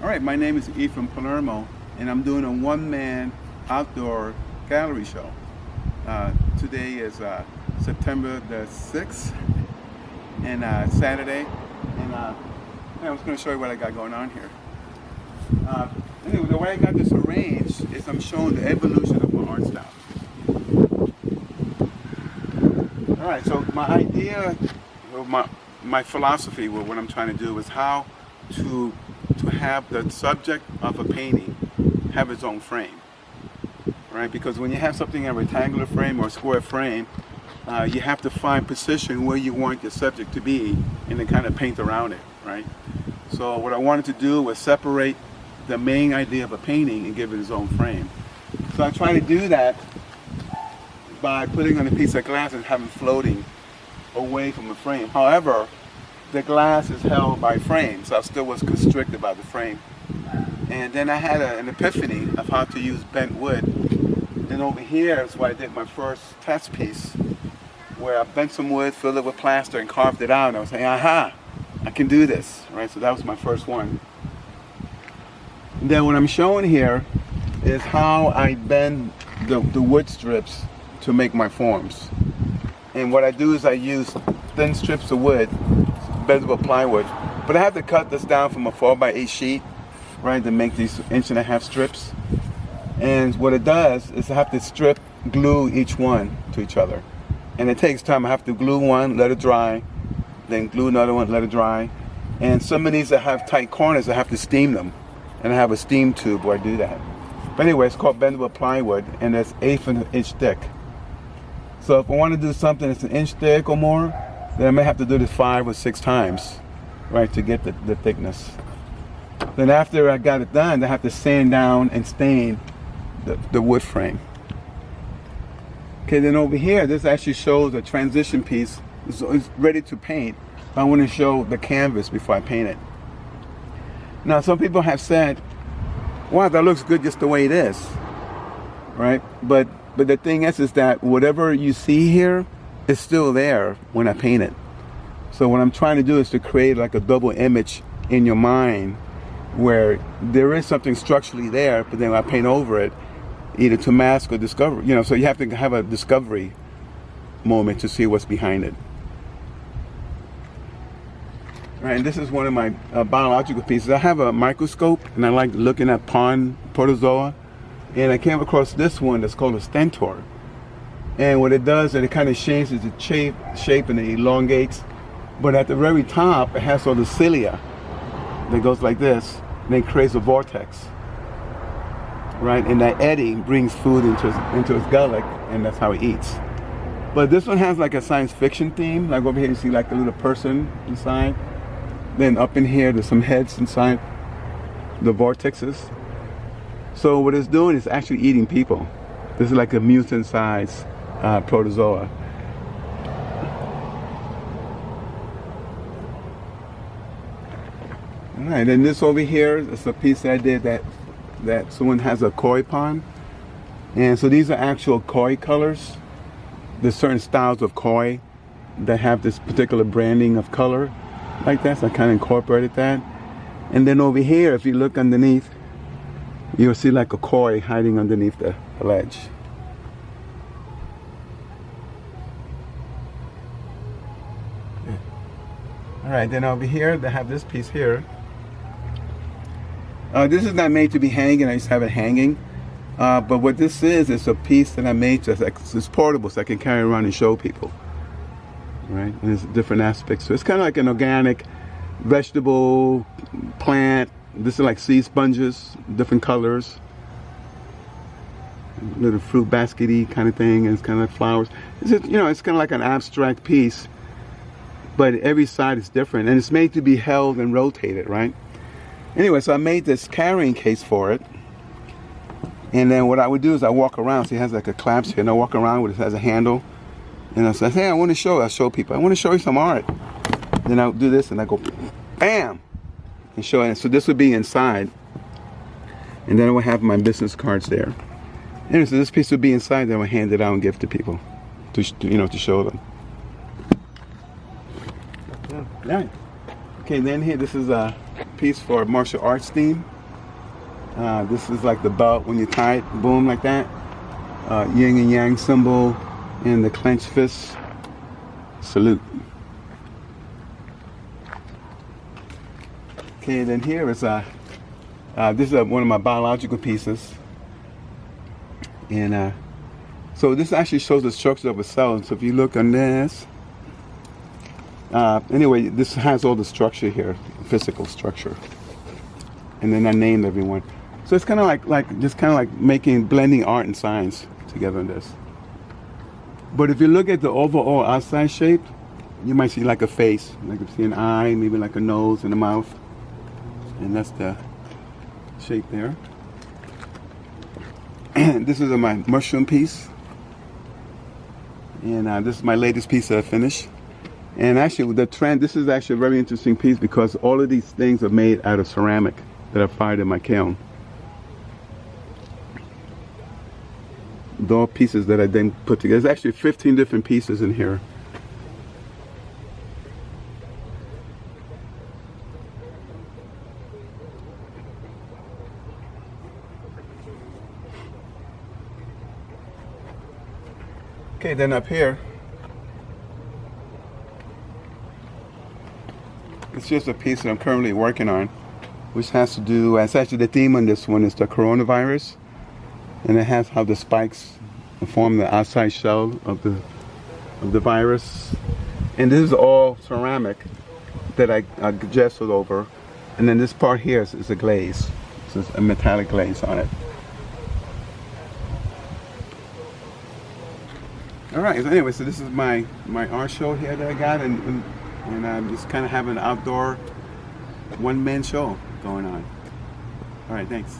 All right, my name is Efrain Palermo, and I'm doing a one-man outdoor gallery show. Today is September the 6th, and Saturday, and I was going to show you what I got going on here. Anyway, the way I got this arranged is I'm showing the evolution of my art style. All right, so my idea, or my philosophy with what I'm trying to do is how to have the subject of a painting have its own frame, right? Because when you have something in a rectangular frame or a square frame, you have to find position where you want your subject to be and then kind of paint around it, right? So what I wanted to do was separate the main idea of a painting and give it its own frame. So I try to do that by putting on a piece of glass and having it floating away from the frame. However, the glass is held by frame, so I still was constricted by the frame. And then I had an epiphany of how to use bent wood. And over here is where I did my first test piece, where I bent some wood, filled it with plaster, and carved it out. And I was saying, aha, I can do this, right? So that was my first one. And then what I'm showing here is how I bend the wood strips to make my forms. And what I do is I use thin strips of wood, bendable plywood, but I have to cut this down from a 4x8 sheet, right, to make these 1.5 inch strips. And what it does is I have to glue each one to each other. And it takes time. I have to glue one, let it dry, then glue another one, let it dry. And some of these that have tight corners, I have to steam them. And I have a steam tube where I do that. But anyway, it's called bendable plywood, and it's 1/8 inch thick. So if I want to do something that's 1 inch thick or more, then I may have to do this 5 or 6 times, right, to get the thickness. Then after I got it done, I have to sand down and stain the wood frame. Okay, then over here, this actually shows a transition piece. It's ready to paint. I want to show the canvas before I paint it. Now, some people have said, wow, that looks good just the way it is, right? But the thing is that whatever you see here is still there when I paint it. So what I'm trying to do is to create like a double image in your mind where there is something structurally there, but then I paint over it, either to mask or discover, so you have to have a discovery moment to see what's behind it. All right, and this is one of my biological pieces. I have a microscope, and I like looking at pond protozoa, and I came across this one that's called a stentor. And what it does is it kind of changes the shape and it elongates, but at the very top, it has all the cilia that goes like this, and then creates a vortex. Right, and that eddy brings food into his gullet, and that's how he eats. But this one has like a science fiction theme. Like over here, you see like a little person inside. Then up in here, there's some heads inside the vortexes. So what it's doing is actually eating people. This is like a mutant-sized protozoa. All right, then this over here is a piece that I did that someone has a koi pond. And so these are actual koi colors. There's certain styles of koi that have this particular branding of color like that, so I kind of incorporated that. And then over here, if you look underneath, you'll see like a koi hiding underneath the ledge. All right, then over here, they have this piece here. This is not made to be hanging, I just have it hanging. But what this is a piece that I made it's portable, so I can carry around and show people. Right, and there's different aspects. So it's kind of like an organic vegetable plant. This is like seed sponges, different colors. Little fruit basket-y kind of thing, and it's kind of like flowers. It's just, it's kind of like an abstract piece, but every side is different, and it's made to be held and rotated, right? Anyway, so I made this carrying case for it, and then what I would do is I walk around. So it has like a clamps here, and I walk around with it. It has a handle, and I say, hey, I show people. I want to show you some art. Then I'll do this, and I go, bam, and show it. So this would be inside, and then I would have my business cards there. Anyway, so this piece would be inside. Then I would hand it out and give to people, to show them. Yeah. Okay, then here, this is a piece for martial arts theme. This is like the belt when you tie it, boom, like that. Yin and yang symbol and the clenched fist. Salute. Okay, then here is this is one of my biological pieces, and so this actually shows the structure of a cell. So if you look on this, anyway, this has all the structure here, physical structure, and then I named everyone. So it's kind of like blending art and science together in this. But if you look at the overall outside shape, you might see like a face, like you see an eye, maybe like a nose and a mouth, and that's the shape there. This is my mushroom piece, and this is my latest piece that I finished. And actually, the trend, this is actually a very interesting piece because all of these things are made out of ceramic that I fired in my kiln. They're all pieces that I then put together. There's actually 15 different pieces in here. Okay, then up here, it's just a piece that I'm currently working on, which has to do, it's actually the theme on this one is the coronavirus, and it has how the spikes form the outside shell of the virus. And this is all ceramic that I gessoed over, and then this part here is a glaze, so it's a metallic glaze on it. All right. So anyway, so this is my art show here that I got, and I'm just kind of having an outdoor one-man show going on. All right. Thanks.